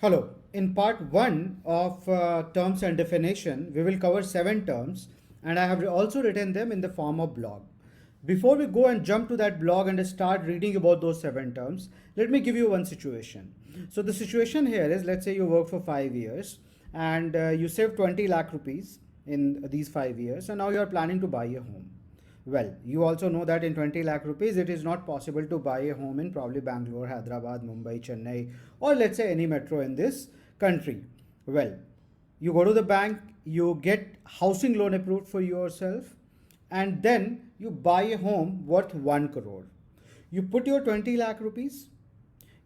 Hello. In part 1 of terms and definition, we will cover 7 terms and I have also written them in the form of blog. Before we go and jump to that blog and start reading about those 7 terms, let me give you one situation. So the situation here is, let's say you work for 5 years and you save 20 lakh rupees in these 5 years, and now you are planning to buy a home. Well, you also know that in 20 lakh rupees, it is not possible to buy a home in probably Bangalore, Hyderabad, Mumbai, Chennai, or let's say any metro in this country. Well, you go to the bank, you get housing loan approved for yourself, and then you buy a home worth 1 crore. You put your 20 lakh rupees,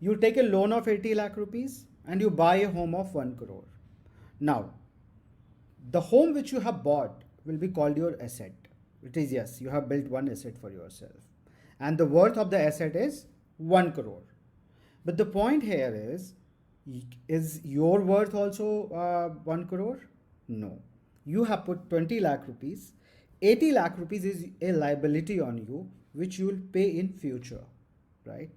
you take a loan of 80 lakh rupees, and you buy a home of 1 crore. Now, the home which you have bought will be called your asset. It is, yes, you have built one asset for yourself. And the worth of the asset is 1 crore. But the point here is your worth also 1 crore? No. You have put 20 lakh rupees. 80 lakh rupees is a liability on you, which you will pay in future, right?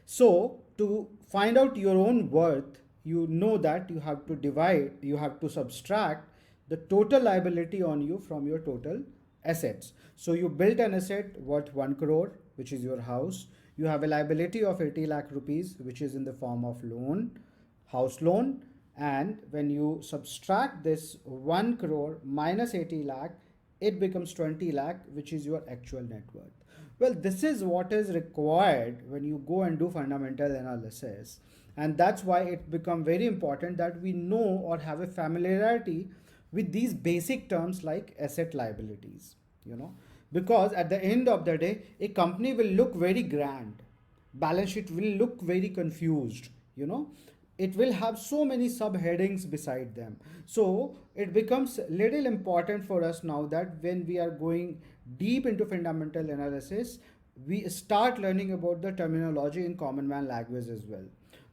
So to find out your own worth, you know that you have to subtract the total liability on you from your total assets. So you built an asset worth 1 crore, which is your house. You have a liability of 80 lakh rupees, which is in the form of loan, house loan. And when you subtract this 1 crore minus 80 lakh, it becomes 20 lakh, which is your actual net worth. Well, this is what is required when you go and do fundamental analysis. And that's why it becomes very important that we know or have a familiarity with these basic terms like asset liabilities, because at the end of the day, a company will look very grand. Balance sheet will look very confused, it will have so many subheadings beside them. So it becomes little important for us now that when we are going deep into fundamental analysis, we start learning about the terminology in common man language as well.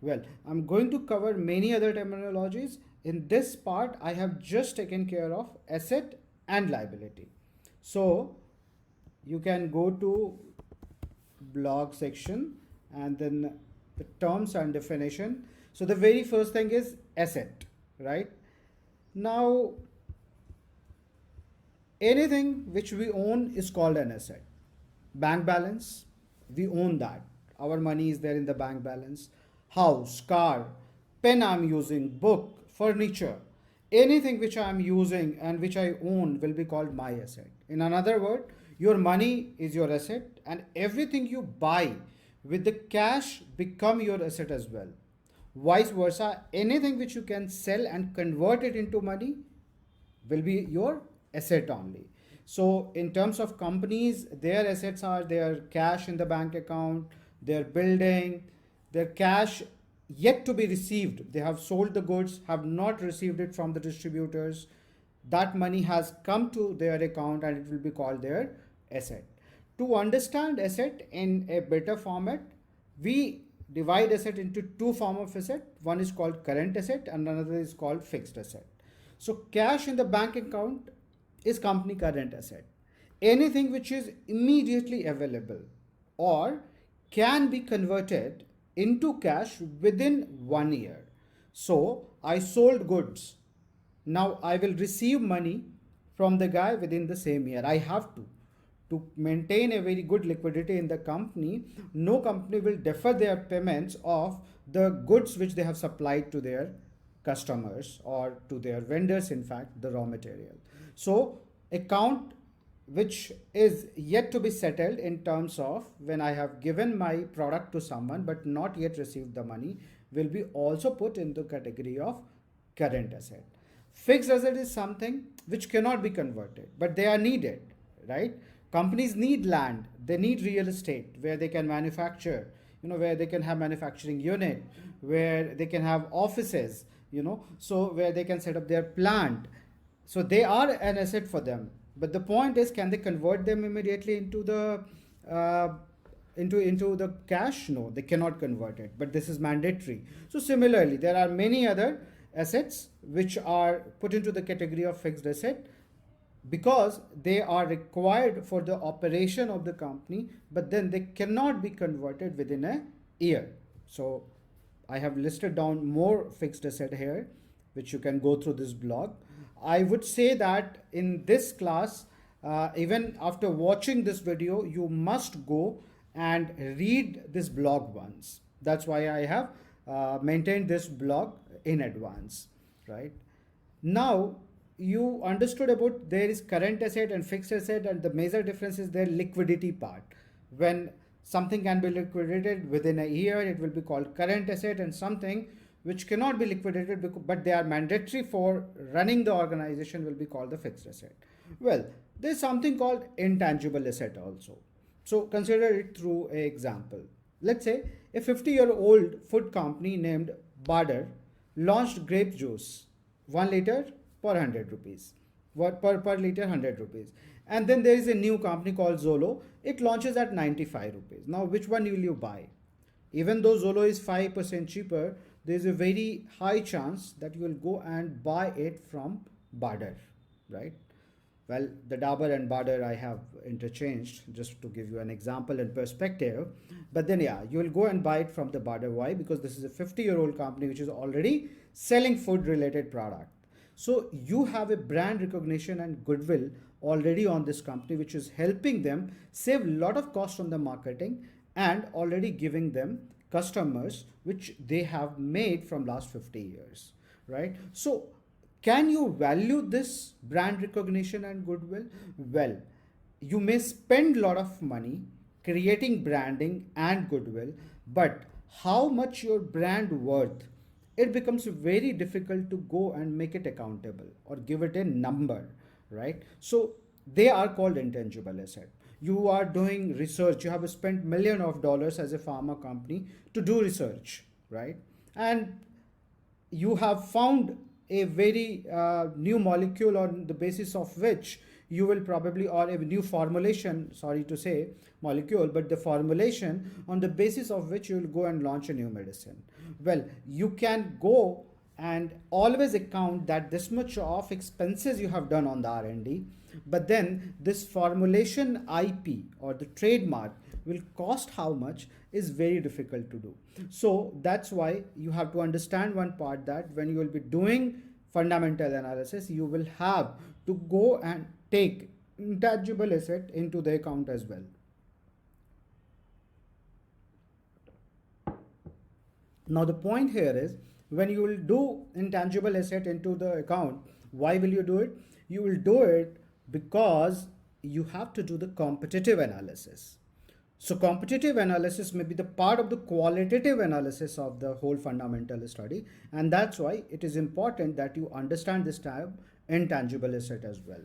Well, I'm going to cover many other terminologies. In this part, I have just taken care of asset and liability. So you can go to blog section and then the terms and definition. So the very first thing is asset, right? Now, anything which we own is called an asset. Bank balance, we own that. Our money is there in the bank balance. House, car, pen I'm using, book, furniture, anything which I'm using and which I own will be called my asset. In another word, your money is your asset, and everything you buy with the cash become your asset as well. Vice versa, anything which you can sell and convert it into money will be your asset only. So in terms of companies, their assets are their cash in the bank account, their building, their cash yet to be received. They have sold the goods, have not received it from the distributors. That money has come to their account and it will be called their asset. To understand asset in a better format, we divide asset into two forms of asset. One is called current asset and another is called fixed asset. So cash in the bank account is company current asset. Anything which is immediately available or can be converted into cash within 1 year. So I sold goods. Now I will receive money from the guy within the same year. I have to maintain a very good liquidity in the company. No company will defer their payments of the goods which they have supplied to their customers or to their vendors, in fact, the raw material. So account which is yet to be settled in terms of when I have given my product to someone but not yet received the money will be also put in the category of current asset. Fixed asset is something which cannot be converted, but they are needed, right? Companies need land, they need real estate where they can manufacture, where they can have manufacturing unit, where they can have offices, so where they can set up their plant. So they are an asset for them. But the point is, can they convert them immediately into the into the cash? No, they cannot convert it. But this is mandatory. So similarly, there are many other assets which are put into the category of fixed asset because they are required for the operation of the company, but then they cannot be converted within a year. So I have listed down more fixed asset here, which you can go through this blog. I would say that in this class, even after watching this video, you must go and read this blog once. That's why I have maintained this blog in advance, right? Now, you understood about there is current asset and fixed asset, and the major difference is their liquidity part. When something can be liquidated within a year, it will be called current asset, and something which cannot be liquidated but they are mandatory for running the organization will be called the fixed asset. Well, there's something called intangible asset also. So consider it through an example. Let's say a 50-year-old food company named Bader launched grape juice 1 liter per 100 rupees. What per liter 100 rupees. And then there is a new company called Zolo. It launches at 95 rupees. Now which one will you buy? Even though Zolo is 5% cheaper, there is a very high chance that you will go and buy it from Bader, right? Well, the Dabur and Bader I have interchanged just to give you an example and perspective. But then yeah, you will go and buy it from the Bader. Why? Because this is a 50-year-old company which is already selling food related product. So you have a brand recognition and goodwill already on this company, which is helping them save a lot of cost on the marketing and already giving them customers which they have made from last 50 years, right? So can you value this brand recognition and goodwill? Well, you may spend a lot of money creating branding and goodwill, but how much your brand worth, it becomes very difficult to go and make it accountable or give it a number, right? So they are called intangible asset. You are doing research, you have spent millions of dollars as a pharma company to do research, right? And you have found a very new molecule on the basis of which you will probably, or a new formulation, sorry to say molecule, but the formulation on the basis of which you will go and launch a new medicine. Well, you can go and always account that this much of expenses you have done on the R&D, but then this formulation IP or the trademark will cost how much is very difficult to do. So that's why you have to understand one part, that when you will be doing fundamental analysis, you will have to go and take intangible asset into the account as well. Now the point here is, when you will do intangible asset into the account, why will you do it? You will do it because you have to do the competitive analysis. So competitive analysis may be the part of the qualitative analysis of the whole fundamental study, and that's why it is important that you understand this term intangible asset as well.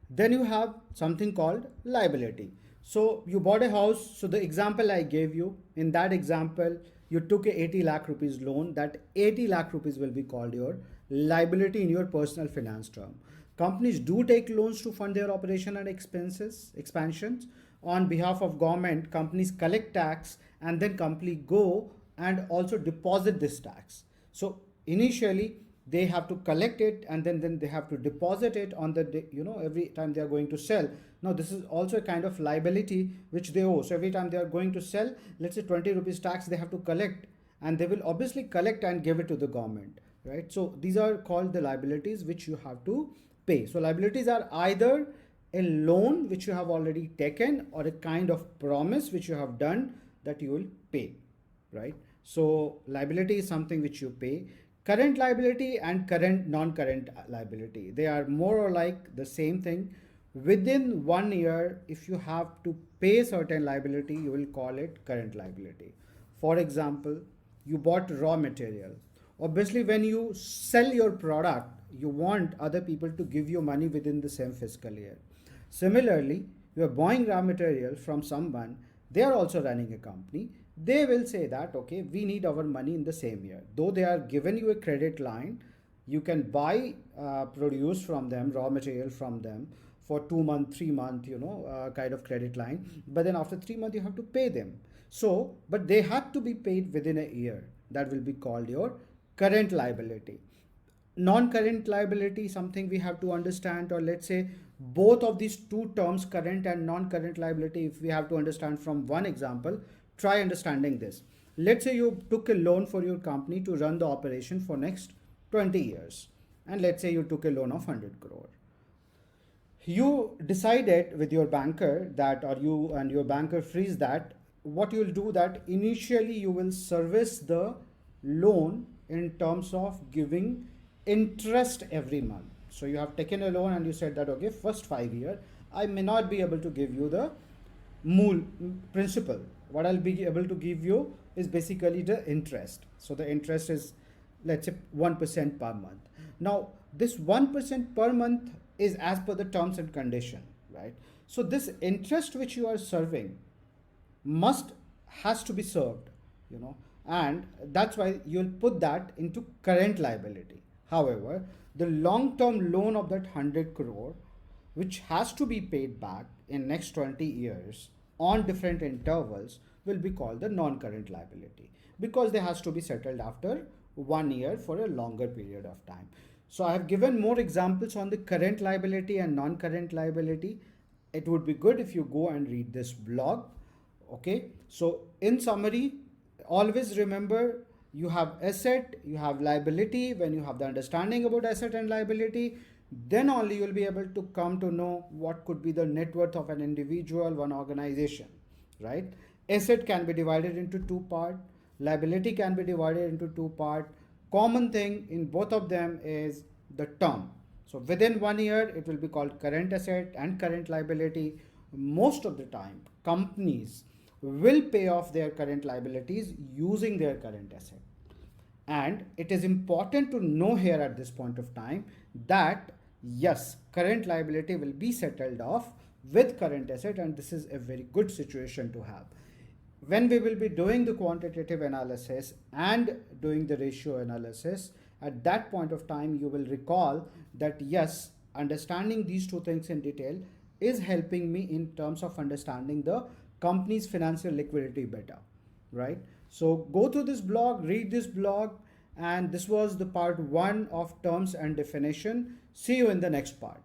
Then you have something called liability. So you bought a house. So the example I gave you, in that example, you took a 80 lakh rupees loan. That 80 lakh rupees will be called your liability in your personal finance term. Companies do take loans to fund their operation and expansions. On behalf of government, companies collect tax and then company go and also deposit this tax. So initially they have to collect it and then they have to deposit it on the day, every time they are going to sell. Now this is also a kind of liability which they owe. So every time they are going to sell, let's say 20 rupees tax they have to collect, and they will obviously collect and give it to the government, right? So these are called the liabilities which you have to pay. So liabilities are either a loan which you have already taken or a kind of promise which you have done that you will pay, right? So liability is something which you pay. Current liability and current non-current liability, they are more or like the same thing. Within 1 year, if you have to pay certain liability, you will call it current liability. For example, you bought raw material. Obviously, when you sell your product, you want other people to give you money within the same fiscal year. Similarly, you are buying raw material from someone, they are also running a company. They will say that, okay, we need our money in the same year. Though they are given you a credit line, you can buy produce from them, raw material from them for 2 months, 3 months, kind of credit line. But then after 3 months, you have to pay them. So, but they have to be paid within a year. That will be called your current liability. Non-current liability, something we have to understand, or let's say both of these two terms, current and non-current liability, if we have to understand from one example, try understanding this. let's say you took a loan for your company to run the operation for next 20 years. And let's say you took a loan of 100 crore. You decided with your banker that, or you and your banker freeze that, what you'll do that initially you will service the loan in terms of giving interest every month. So you have taken a loan and you said that, okay, first 5 year I may not be able to give you the mool principal. What I'll be able to give you is basically the interest. So the interest is, let's say, 1% per month. Now this 1% per month is as per the terms and condition, right? So this interest which you are serving has to be served, and that's why you'll put that into current liability. However, the long term loan of that 100 crore, which has to be paid back in next 20 years on different intervals, will be called the non current liability, because they has to be settled after 1 year for a longer period of time. So I have given more examples on the current liability and non current liability. It would be good if you go and read this blog. Okay, so in summary, always remember, you have asset, you have liability. When you have the understanding about asset and liability, then only you'll be able to come to know what could be the net worth of an individual, one organization, right? Asset can be divided into two parts, liability can be divided into two parts. Common thing in both of them is the term. So within 1 year, it will be called current asset and current liability. Most of the time, companies will pay off their current liabilities using their current asset. And it is important to know here at this point of time that yes, current liability will be settled off with current asset, and this is a very good situation to have. When we will be doing the quantitative analysis and doing the ratio analysis, at that point of time, you will recall that yes, understanding these two things in detail is helping me in terms of understanding the company's financial liquidity better, right? So go to this blog, read this blog, and this was the part 1 of terms and definition. See you in the next part.